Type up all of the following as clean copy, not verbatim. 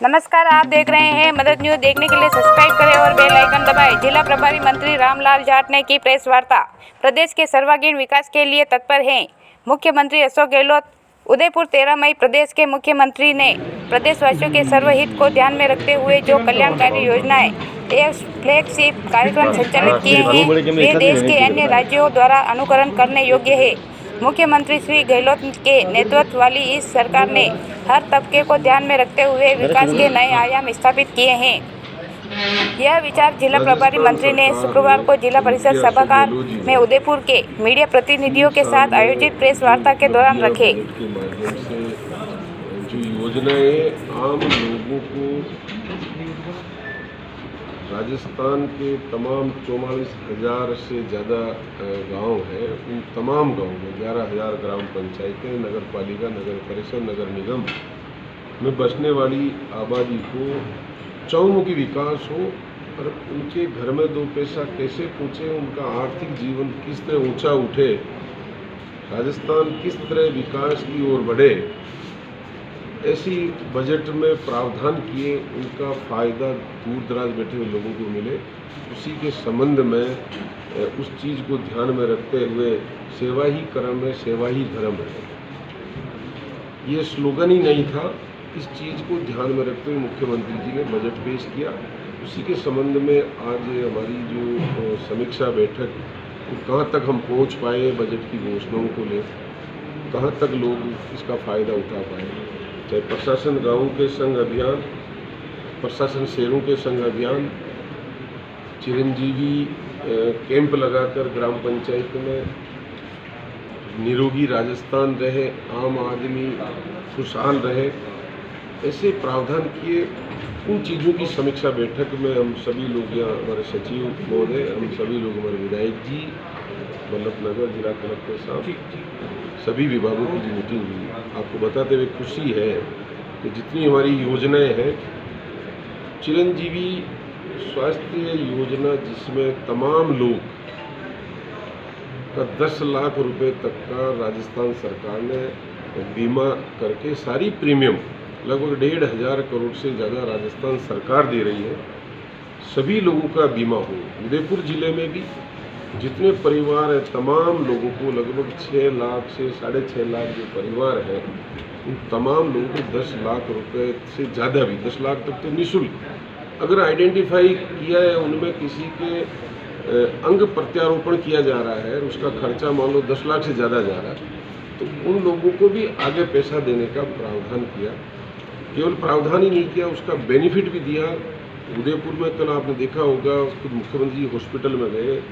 नमस्कार, आप देख रहे हैं मदद न्यूज। देखने के लिए सब्सक्राइब करें और बेल आइकन दबाएं। जिला प्रभारी मंत्री रामलाल जाट ने की प्रेस वार्ता। प्रदेश के सर्वांगीण विकास के लिए तत्पर हैं मुख्यमंत्री अशोक गहलोत। उदयपुर 13 मई। प्रदेश के मुख्यमंत्री ने प्रदेशवासियों के सर्वहित को ध्यान में रखते हुए जो कल्याणकारी योजनाएं एवं फ्लैगशिप कार्यक्रम संचालित किए हैं वे देश के अन्य राज्यों द्वारा अनुकरण करने योग्य है। मुख्यमंत्री श्री गहलोत के नेतृत्व वाली इस सरकार ने हर तबके को ध्यान में रखते हुए विकास के नए आयाम स्थापित किए हैं। यह विचार जिला प्रभारी मंत्री ने शुक्रवार को जिला परिषद सभागार में उदयपुर के मीडिया प्रतिनिधियों के साथ आयोजित प्रेस वार्ता के दौरान रखे। जो योजनाएं आम लोगों को राजस्थान के तमाम 44,000 से ज़्यादा गांव हैं, उन तमाम गांवों में 11,000 ग्राम पंचायतें, नगर पालिका, नगर परिषद, नगर निगम में बसने वाली आबादी को चौमुखी विकास हो और उनके घर में दो पैसा कैसे पहुँचे, उनका आर्थिक जीवन किस तरह ऊंचा उठे, राजस्थान किस तरह विकास की ओर बढ़े, ऐसी बजट में प्रावधान किए उनका फ़ायदा दूर दराज बैठे हुए लोगों को मिले। उसी के संबंध में उस चीज़ को ध्यान में रखते हुए सेवा ही कर्म है, सेवा ही धर्म है, ये स्लोगन ही नहीं था। इस चीज़ को ध्यान में रखते हुए मुख्यमंत्री जी ने बजट पेश किया। उसी के संबंध में आज हमारी जो समीक्षा बैठक, कहाँ तक हम पहुँच पाए बजट की घोषणाओं को ले, कहाँ तक लोग इसका फ़ायदा उठा पाए, चाहे प्रशासन गाँव के संग अभियान, प्रशासन शहरों के संग अभियान, चिरंजीवी कैंप लगाकर ग्राम पंचायत में निरोगी राजस्थान रहे, आम आदमी खुशहाल रहे, ऐसे प्रावधान किए। उन चीज़ों की समीक्षा बैठक में हम सभी लोग, यहाँ हमारे सचिव महोदय, हम सभी लोग, हमारे विधायक जी, बल्लभनगर जिला कलेक्टर साहब, सभी विभागों की जो मीटिंग हुई, आपको बताते हुए खुशी है कि जितनी हमारी योजनाएं हैं, चिरंजीवी स्वास्थ्य योजना जिसमें तमाम लोग का 10 लाख रुपए तक का राजस्थान सरकार ने बीमा करके सारी प्रीमियम लगभग 1,500 करोड़ से ज़्यादा राजस्थान सरकार दे रही है, सभी लोगों का बीमा हो। उदयपुर जिले में भी जितने परिवार हैं, तमाम लोगों को लगभग 6 लाख से 6.5 लाख जो परिवार हैं, उन तमाम लोगों को 10 लाख रुपए से ज़्यादा भी, 10 लाख तक तो निःशुल्क अगर आइडेंटिफाई किया है, उनमें किसी के अंग प्रत्यारोपण किया जा रहा है, उसका खर्चा मान लो 10 लाख से ज़्यादा जा रहा है, तो उन लोगों को भी आगे पैसा देने का प्रावधान किया। केवल प्रावधान ही नहीं किया, उसका बेनिफिट भी दिया। उदयपुर में कल आपने देखा होगा, खुद मुख्यमंत्री हॉस्पिटल में गए,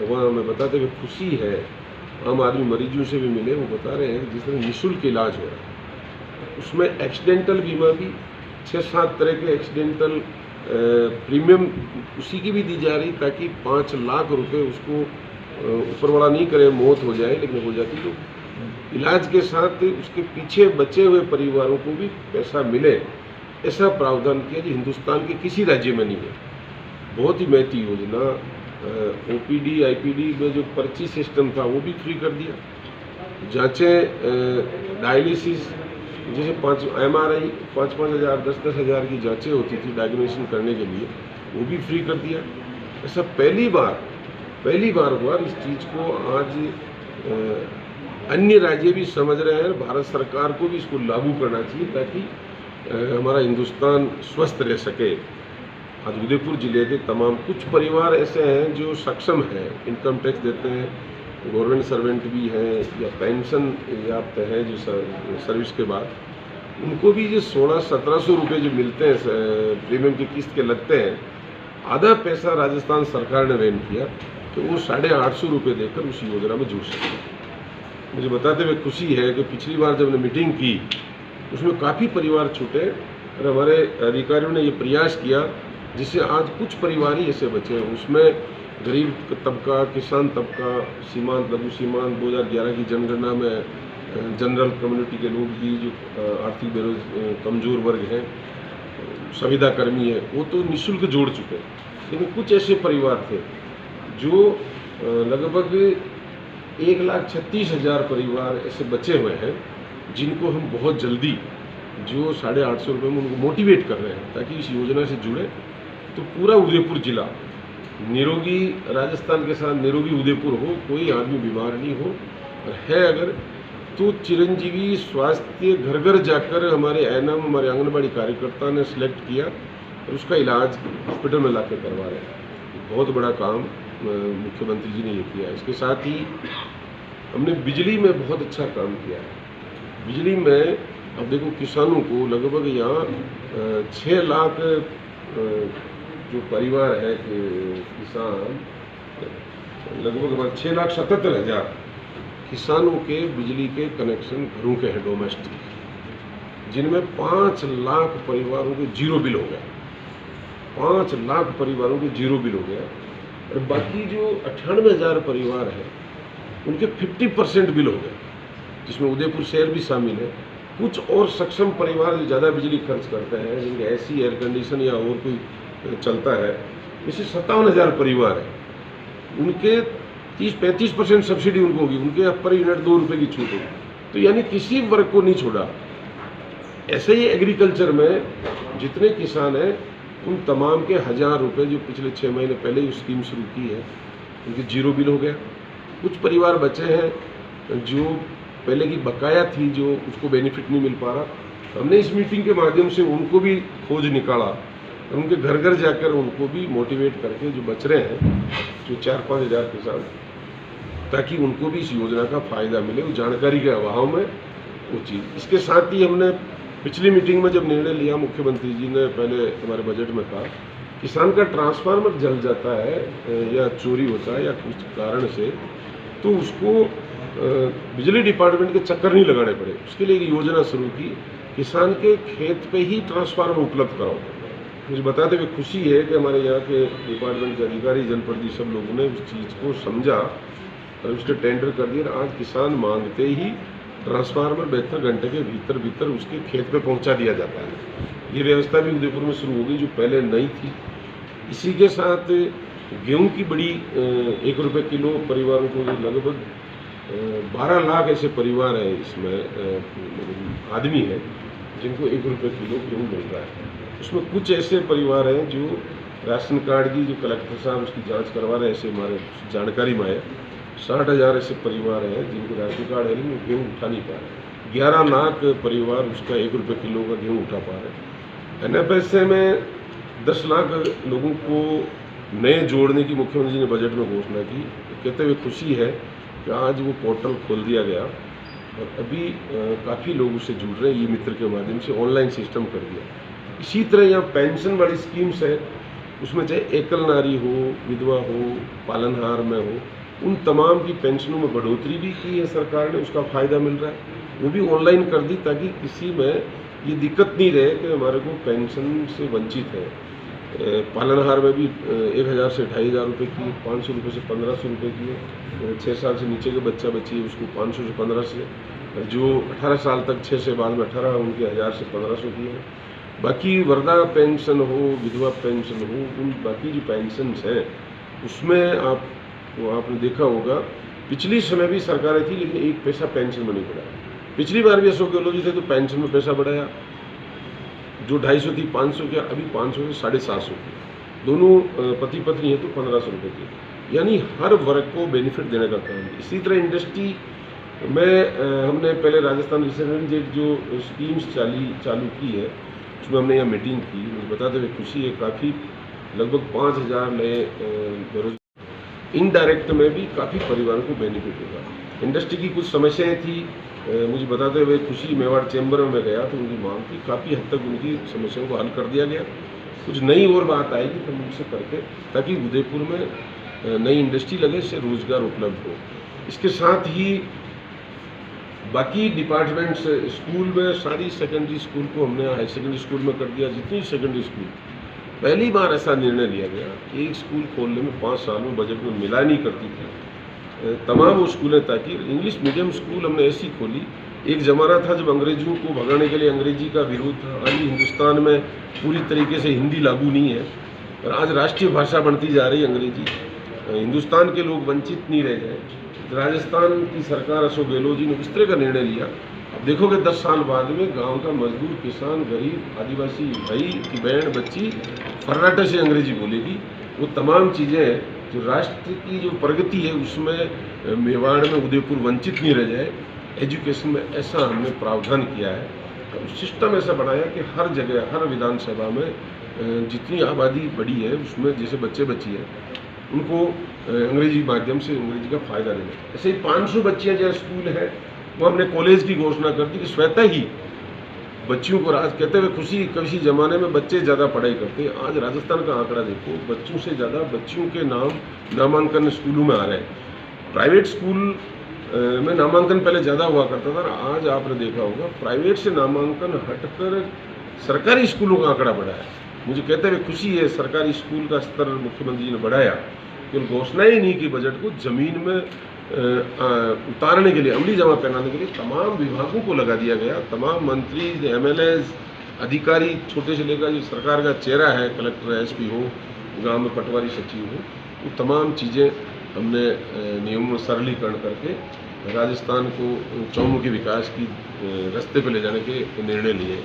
वहाँ हमें बताते हुए खुशी है, आम आदमी मरीजों से भी मिले, वो बता रहे हैं जिस तरह निःशुल्क इलाज हो रहा है, उसमें एक्सीडेंटल बीमा भी 6-7 तरह के एक्सीडेंटल प्रीमियम उसी की भी दी जा रही, ताकि 5 लाख रुपए उसको ऊपर वाला नहीं करे, मौत हो जाए, लेकिन हो जाती तो इलाज के साथ उसके पीछे बचे हुए परिवारों को भी पैसा मिले, ऐसा प्रावधान किया जो हिंदुस्तान के किसी राज्य में नहीं है। बहुत ही महती योजना। ओपीडी आईपीडी में जो पर्ची सिस्टम था वो भी फ्री कर दिया। जांचें, डायलिसिस, जैसे 5 MRI 5-5 हज़ार 10-10 हज़ार की जांचें होती थी डायग्नोसिस करने के लिए, वो भी फ्री कर दिया। ऐसा पहली बार हुआ। इस चीज़ को आज अन्य राज्य भी समझ रहे हैं, भारत सरकार को भी इसको लागू करना चाहिए ताकि हमारा हिंदुस्तान स्वस्थ रह सके। आज उदयपुर जिले के तमाम कुछ परिवार ऐसे हैं जो सक्षम हैं, इनकम टैक्स देते हैं, गवर्नमेंट सर्वेंट भी हैं या पेंशन याफ्त हैं जो सर्विस के बाद, उनको भी जो 1600-1700 रुपये जो मिलते हैं प्रीमियम की किस्त के लगते हैं, आधा पैसा राजस्थान सरकार ने रेन किया, तो वो 850 रुपये देकर उस योजना में जुड़ सकते हैं। मुझे बताते हुए खुशी है कि पिछली बार जब हमने मीटिंग की उसमें काफ़ी परिवार छूटे और हमारे अधिकारियों ने ये प्रयास किया जिससे आज कुछ परिवार ही ऐसे बचे हैं। उसमें गरीब तबका, किसान तबका, सीमांत, लघु सीमांत 2011 की जनगणना में जनरल कम्युनिटी के लोग भी जो आर्थिक कमज़ोर वर्ग हैं, संविदा कर्मी है, वो तो निःशुल्क जोड़ चुके हैं। लेकिन कुछ ऐसे परिवार थे जो लगभग 1,36,000 परिवार ऐसे बचे हुए हैं जिनको हम बहुत जल्दी जो 850 रुपये में उनको मोटिवेट कर रहे हैं ताकि इस योजना से जुड़े। तो पूरा उदयपुर जिला निरोगी, राजस्थान के साथ निरोगी उदयपुर हो, कोई आदमी बीमार नहीं हो, और है अगर तो चिरंजीवी स्वास्थ्य घर घर जाकर हमारे एनएम, हमारे आंगनबाड़ी कार्यकर्ता ने सिलेक्ट किया और उसका इलाज हॉस्पिटल में लाकर करवा रहे हैं। बहुत बड़ा काम मुख्यमंत्री जी ने ये किया। इसके साथ ही हमने बिजली में बहुत अच्छा काम किया है। बिजली में अब देखो किसानों को लगभग यहाँ 6 लाख जो परिवार है कि किसान, लगभग 6,77,000 किसानों के बिजली के कनेक्शन घरों के हैं डोमेस्टिक, जिनमें 5 लाख परिवारों के जीरो बिल हो गया। 5 लाख परिवारों के जीरो बिल हो गया, और बाकी जो 98,000 परिवार हैं उनके 50% बिल हो गए, जिसमें उदयपुर शहर भी शामिल है। कुछ और सक्षम परिवार जो ज़्यादा बिजली खर्च करते हैं, जिनके एसी, एयर कंडीशन या और कोई चलता है, जैसे 57,000 परिवार हैं, उनके 30-35% सब्सिडी उनको होगी, उनके पर यूनिट 2 रुपये की छूट होगी। तो यानी किसी वर्ग को नहीं छोड़ा। ऐसे ही एग्रीकल्चर में जितने किसान हैं उन तमाम के 1,000 रुपये जो पिछले 6 महीने पहले ही स्कीम शुरू की है, उनके जीरो बिल हो गया। कुछ परिवार बचे हैं जो पहले की बकाया थी, जो उसको बेनिफिट नहीं मिल पा रहा। हमने इस मीटिंग के माध्यम से उनको भी खोज निकाला और उनके घर घर जाकर उनको भी मोटिवेट करके जो बच रहे हैं, जो 4-5 हज़ार किसान, ताकि उनको भी इस योजना का फ़ायदा मिले। वो जानकारी के अभाव में वो चीज़। इसके साथ ही हमने पिछली मीटिंग में जब निर्णय लिया, मुख्यमंत्री जी ने पहले हमारे बजट में कहा, किसान का ट्रांसफार्मर जल जाता है या चोरी होता है या कुछ कारण से, तो उसको बिजली डिपार्टमेंट के चक्कर नहीं लगाने पड़े। उसके लिए एक योजना शुरू की, किसान के खेत पे ही ट्रांसफार्मर उपलब्ध कराओ। मुझे बताते हुए खुशी है कि हमारे यहाँ के डिपार्टमेंट के अधिकारी, जनप्रतिनिधि, सब लोगों ने उस चीज़ को समझा और उसके टेंडर कर दिया। आज किसान मांगते ही ट्रांसफार्मर 72 घंटे के भीतर उसके खेत पे पहुंचा दिया जाता है। ये व्यवस्था भी उदयपुर में शुरू हो गई, जो पहले नहीं थी। इसी के साथ गेहूं की बड़ी 1 रुपये किलो परिवारों को, लगभग 12 लाख ऐसे परिवार हैं, इसमें आदमी हैं जिनको 1 रुपये किलो गेहूँ मिल रहा है। उसमें कुछ ऐसे परिवार हैं जो राशन कार्ड की, जो कलेक्टर साहब उसकी जांच करवा रहे हैं, ऐसे हमारे जानकारी में आया 60,000 ऐसे परिवार हैं जिनको राशन कार्ड है, लेकिन वो गेहूँ उठा नहीं पा रहे। 11 लाख परिवार उसका 1 रुपये किलो का गेहूँ उठा पा रहे हैं। NFSA में 10 लाख लोगों को नए जोड़ने की मुख्यमंत्री ने बजट में घोषणा की। कहते हुए खुशी है कि आज वो पोर्टल खोल दिया गया और अभी काफ़ी लोग उससे जुड़ रहे हैं। ये मित्र के माध्यम से ऑनलाइन सिस्टम कर दिया। इसी तरह यहाँ पेंशन वाली स्कीम्स है, उसमें चाहे एकल नारी हो, विधवा हो, पालनहार में हो, उन तमाम की पेंशनों में बढ़ोतरी भी की है सरकार ने, उसका फ़ायदा मिल रहा है। वो भी ऑनलाइन कर दी ताकि किसी में ये दिक्कत नहीं रहे कि हमारे को पेंशन से वंचित है। पालनहार में भी 1,000 से 2,500 रुपये की, 500 रुपये से 1,500 रुपये की है। 6 साल से नीचे के बच्चा बच्ची है उसको 500 से 1,500, जो 18 साल तक 6 से बाद में 18 उनके 1,000 से 1,500 की है। बाकी वृद्धा पेंशन हो, विधवा पेंशन हो, उन बाकी जो पेंशन हैं उसमें आपने देखा होगा पिछली समय भी सरकारें थी, लेकिन 1 पैसा पेंशन में नहीं बढ़ाया। पिछली बार भी अशोक गहलोत जी थे तो पेंशन में पैसा बढ़ाया, जो 250 थी 500 किया, अभी 500 से 750 की। दोनों पति पत्नी है तो 1,500 रुपये की, यानी हर वर्ग को बेनिफिट देने का काम। इसी तरह इंडस्ट्री में हमने पहले राजस्थान रिसेंट जो स्कीम्स चालू की है, उसमें हमने यहाँ मीटिंग की। मुझे बताते हुए खुशी है, काफ़ी लगभग 5,000 नए बेरोजगार, इनडायरेक्ट में भी काफ़ी परिवारों को बेनिफिट होगा। इंडस्ट्री की कुछ समस्याएं थी, मुझे बताते हुए खुशी, मेवाड़ चैम्बर में गया तो उनकी मांग थी, काफ़ी हद तक उनकी समस्याओं को हल कर दिया गया। कुछ नई और बात आएगी तो उनसे करके, ताकि उदयपुर में नई इंडस्ट्री लगे, इससे रोजगार उपलब्ध हो। इसके साथ ही बाकी डिपार्टमेंट्स, स्कूल में सारी सेकेंडरी स्कूल को हमने हाई सेकेंडरी स्कूल में कर दिया। जितनी सेकेंडरी स्कूल, पहली बार ऐसा निर्णय लिया गया कि एक स्कूल खोलने में 5 साल में बजट में मिला नहीं करती थी तमाम वो स्कूलें, ताकि इंग्लिश मीडियम स्कूल हमने ऐसी खोली। एक ज़माना था जब अंग्रेज़ों को भगाने के लिए अंग्रेजी का विरोध था। आज हिंदुस्तान में पूरी तरीके से हिंदी लागू नहीं है और आज राष्ट्रीय भाषा बनती जा रही है अंग्रेजी। हिंदुस्तान के लोग वंचित नहीं रह गए। राजस्थान की सरकार, अशोक गहलोत जी ने इस तरह का निर्णय लिया। अब देखोगे 10 साल बाद में गांव का मजदूर, किसान, गरीब, आदिवासी भाई की बहन बच्ची फर्राटे से अंग्रेजी बोलेगी। वो तमाम चीज़ें जो राष्ट्र की जो प्रगति है उसमें मेवाड़ में उदयपुर वंचित नहीं रह जाए, एजुकेशन में ऐसा हमने प्रावधान किया है, सिस्टम ऐसा बनाया कि हर जगह, हर विधानसभा में जितनी आबादी बढ़ी है उसमें जैसे बच्चे बच्ची है उनको अंग्रेजी माध्यम से अंग्रेजी का फ़ायदा देना। ऐसे ही 500 बच्चियाँ जहाँ स्कूल है वो हमने कॉलेज की घोषणा कर दी कि स्वतः ही बच्चियों को आज कहते हुए खुशी, किसी ज़माने में बच्चे ज़्यादा पढ़ाई करते, आज राजस्थान का आंकड़ा देखो, बच्चों से ज़्यादा बच्चियों के नामांकन स्कूलों में आ रहे हैं। प्राइवेट स्कूल में नामांकन पहले ज़्यादा हुआ करता था, आज आपने देखा होगा प्राइवेट से नामांकन हटकर सरकारी स्कूलों का आंकड़ा बढ़ा है। मुझे कहते हुए खुशी है, सरकारी स्कूल का स्तर मुख्यमंत्री जी ने बढ़ाया, केवल घोषणा ही नहीं की, बजट को ज़मीन में उतारने के लिए, अमली जमा पहनाने के लिए तमाम विभागों को लगा दिया गया। तमाम मंत्री, MLAs, अधिकारी, छोटे से लेकर जो सरकार का चेहरा है, कलेक्टर, SP हो, गांव में पटवारी सचिव हो, वो तमाम चीज़ें हमने नियमों में सरलीकरण करके राजस्थान को चौमुखी विकास की रास्ते पर ले जाने के निर्णय लिए।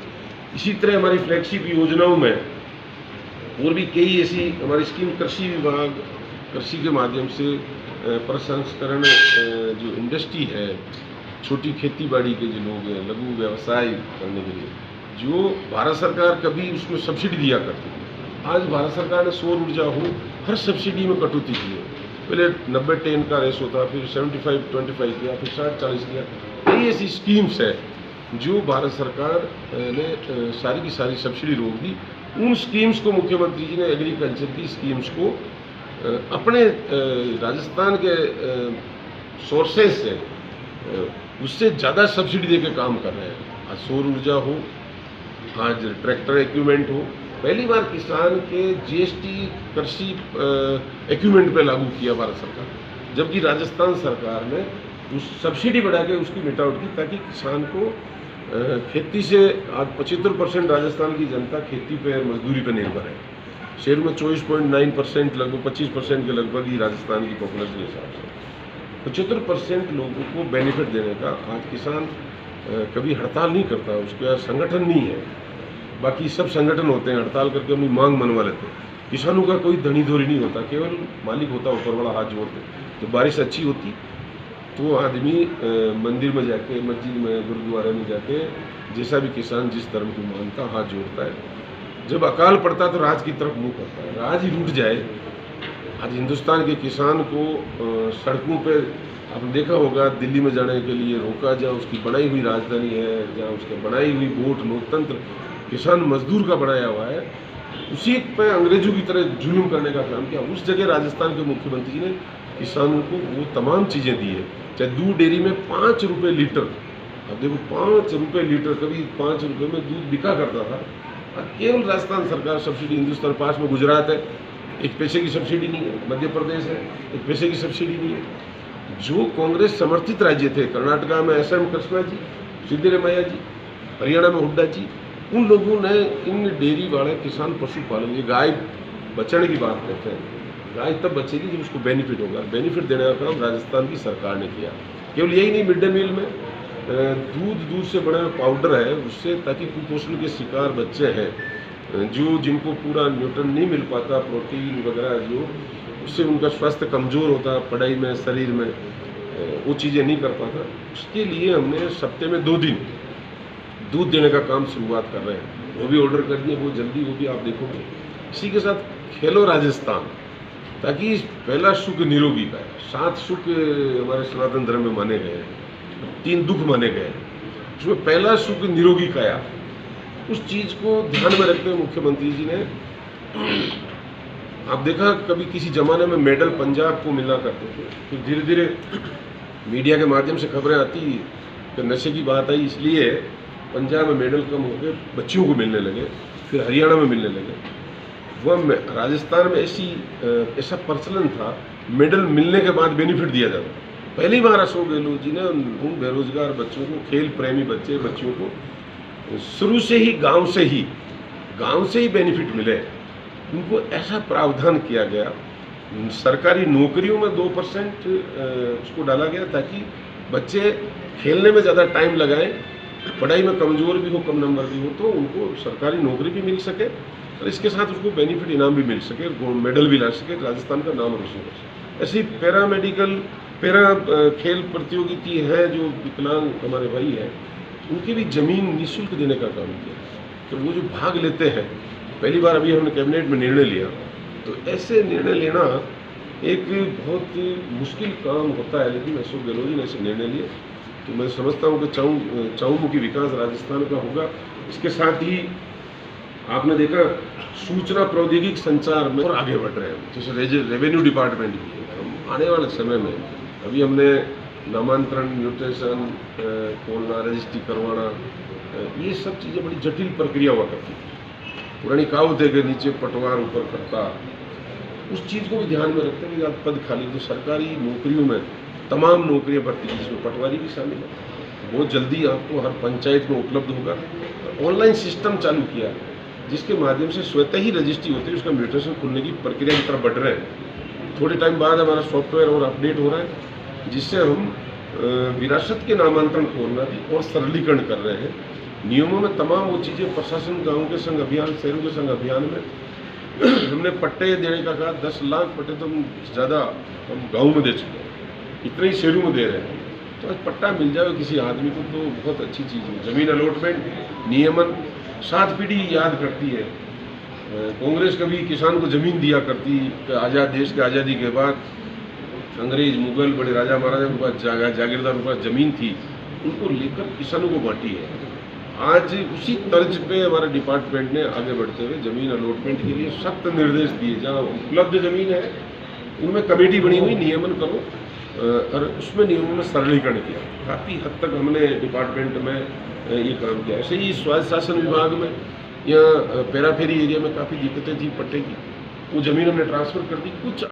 इसी तरह हमारी फ्लैगशिप योजनाओं में और भी कई ऐसी हमारी स्कीम, कृषि विभाग, कृषि के माध्यम से प्रसंस्करण, जो इंडस्ट्री है, छोटी खेती बाड़ी के जो लोग हैं, लघु व्यवसाय करने के लिए, जो भारत सरकार कभी उसमें सब्सिडी दिया करती थी, आज भारत सरकार ने सौर ऊर्जा हो हर सब्सिडी में कटौती की है। पहले 90-10 का रेशो था, फिर 75-25 किया, फिर 60-40 किया। कई ऐसी स्कीम्स है जो भारत सरकार ने सारी की सारी सब्सिडी रोक दी। उन स्कीम्स को मुख्यमंत्री जी ने, एग्रीकल्चर की स्कीम्स को अपने राजस्थान के सोर्सेज से उससे ज़्यादा सब्सिडी देकर काम कर रहे हैं। आज सौर ऊर्जा हो, आज ट्रैक्टर इक्विपमेंट हो, पहली बार किसान के GST कृषि इक्विपमेंट पे लागू किया भारत सरकार, जबकि राजस्थान सरकार ने उस सब्सिडी बढ़ा के उसकी मिटावट की, ताकि किसान को खेती से, आज 75% राजस्थान की जनता खेती पे, मजदूरी पे निर्भर है। शहर में 24.9%, लगभग 25% के लगभग ही राजस्थान की पॉपुलेशन के हिसाब से 75% लोगों को बेनिफिट देने का आज किसान कभी हड़ताल नहीं करता, उसके पास संगठन नहीं है। बाकी सब संगठन होते हैं, हड़ताल करके अपनी मांग मनवा लेते हैं। किसानों का कोई धनी धोरी नहीं होता, केवल मालिक होता, ऊपर वाला हाथ जोड़ते। तो बारिश अच्छी होती तो आदमी मंदिर में जाके, मस्जिद में, गुरुद्वारे में जाके, जैसा भी किसान जिस धर्म की मानता, हाथ जोड़ता है। जब अकाल पड़ता तो राज की तरफ मुंह करता है, राज ही रूठ जाए। आज हिंदुस्तान के किसान को सड़कों पे आपने देखा होगा, दिल्ली में जाने के लिए रोका, जहाँ उसकी बनाई हुई राजधानी है, जहाँ उसकी बनाई हुई वोट लोकतंत्र किसान मजदूर का बनाया हुआ है, उसी पे अंग्रेजों की तरह जुल्म करने का काम किया। उस जगह राजस्थान के मुख्यमंत्री जी ने किसानों को वो तमाम चीज़ें दी है। चाहे दूध डेयरी में 5 रुपये लीटर, अब देखो 5 रुपये लीटर, कभी 5 रुपये में दूध बिका करता था। केवल राजस्थान सरकार सब्सिडी, हिंदुस्तान पास में गुजरात है, 1 पैसे की सब्सिडी नहीं है, मध्य प्रदेश है, 1 पैसे की सब्सिडी नहीं है। जो कांग्रेस समर्थित राज्य थे, कर्नाटका में SM कृष्णा जी, सिद्धरामैया जी, हरियाणा में हुड्डा जी, उन लोगों ने इन डेयरी वाले किसान पशुपालन, ये गाय बचने की बात करते हैं, गाय तब बचेगी जब उसको बेनिफिट होगा। बेनिफिट देने का काम राजस्थान की सरकार ने किया। केवल यही नहीं, मिड डे मील में दूध से बने पाउडर है उससे, ताकि कुपोषण के शिकार बच्चे हैं, जिनको पूरा न्यूट्रन नहीं मिल पाता, प्रोटीन वगैरह, जो उससे उनका स्वास्थ्य कमज़ोर होता, पढ़ाई में, शरीर में, वो चीज़ें नहीं कर पाता। उसके लिए हमने सप्ताह में 2 दिन दूध देने का काम शुरुआत कर रहे हैं। वो भी ऑर्डर कर दिए, वो जल्दी, वो भी आप देखोगे। इसी के साथ खेलो राजस्थान, ताकि पहला सुख निरोगी का है। 7 सुख हमारे सनातन धर्म में माने गए हैं, 3 दुख माने गए हैं, उसमें पहला सुख निरोगी काया। उस चीज़ को ध्यान में रखते हुए मुख्यमंत्री जी ने, आप देखा कभी किसी ज़माने में मेडल पंजाब को मिला करते थे, फिर धीरे धीरे मीडिया के माध्यम से खबरें आती कि नशे की बात आई, इसलिए पंजाब में मेडल कम हो गए, बच्चियों को मिलने लगे, फिर हरियाणा में मिलने लगे। वह राजस्थान में ऐसा प्रचलन था, मेडल मिलने के बाद बेनिफिट दिया जाता। पहली बार अशोक गहलोत जी ने उन बेरोजगार बच्चों को, खेल प्रेमी बच्चियों को शुरू से ही गांव से ही बेनिफिट मिले, उनको ऐसा प्रावधान किया गया। सरकारी नौकरियों में 2% उसको डाला गया, ताकि बच्चे खेलने में ज़्यादा टाइम लगाएं पढ़ाई में कमज़ोर भी हो, कम नंबर भी हो, तो उनको सरकारी नौकरी भी मिल सके और इसके साथ उसको बेनिफिट इनाम भी मिल सके, मेडल भी ला सके, राजस्थान का नाम रोशन कर सके। ऐसी पैरा खेल प्रतियोगिता है जो विकलांग हमारे भाई हैं, उनकी भी ज़मीन निःशुल्क देने का काम किया। तो वो जो भाग लेते हैं, पहली बार अभी हमने कैबिनेट में निर्णय लिया, तो ऐसे निर्णय लेना एक बहुत मुश्किल काम होता है, लेकिन अशोक गहलोत जी ने ऐसे निर्णय लिए, तो मैं समझता हूँ कि चहुमुखी विकास राजस्थान का होगा। इसके साथ ही आपने देखा सूचना प्रौद्योगिकी संचार में और आगे बढ़ रहे हैं, जैसे रेवेन्यू डिपार्टमेंट भी है। हम आने वाले समय में अभी हमने नामांतरण, म्यूटेशन खोलना, रजिस्ट्री करवाना, ये सब चीज़ें बड़ी जटिल प्रक्रिया हुआ करती थी। पुरानी कहावत है कि नीचे पटवार ऊपर करता, उस चीज़ को भी ध्यान में रखते हुए पद खाली, तो सरकारी नौकरियों में तमाम नौकरियां भर्ती जिसमें पटवारी भी शामिल है, बहुत जल्दी आपको हर पंचायत में उपलब्ध होगा। ऑनलाइन सिस्टम चालू किया जिसके माध्यम से स्वतः ही रजिस्ट्री होती है, उसका म्यूटेशन खुलने की प्रक्रिया की तरफ बढ़ रहे हैं। थोड़े टाइम बाद हमारा सॉफ्टवेयर और अपडेट हो रहा है, जिससे हम विरासत के नामांतरण खोलना भी और सरलीकरण कर रहे हैं। नियमों में तमाम वो चीज़ें प्रशासन, गाँव के संग अभियान, शहरों के संग अभियान में हमने पट्टे देने का कहा, 10 लाख पट्टे तो ज़्यादा हम गाँव में दे चुके हैं, इतने ही शहरों में दे रहे हैं। तो आज पट्टा मिल जाए किसी आदमी को तो बहुत अच्छी चीज़ है। ज़मीन अलॉटमेंट, नियमन 7 पीढ़ी याद करती है। कांग्रेस कभी किसान को ज़मीन दिया करती, आज़ाद देश के आज़ादी के बाद अंग्रेज, मुगल, बड़े राजा महाराजा के पास जागीरदारों के पास ज़मीन थी, उनको लेकर किसानों को बांटी है। आज उसी तर्ज पे हमारे डिपार्टमेंट ने आगे बढ़ते हुए ज़मीन अलॉटमेंट के लिए सख्त निर्देश दिए। जहाँ उपलब्ध ज़मीन है उनमें कमेटी बनी हुई, नियमन करो, और उसमें नियमों में सरलीकरण किया। काफ़ी हद तक हमने डिपार्टमेंट में ये काम किया। ऐसे ही स्वास्थ्य शासन विभाग में या पेराफेरी एरिया में काफ़ी दिक्कतें थी पट्टे की, वो ज़मीन हमने ट्रांसफ़र कर दी। कुछ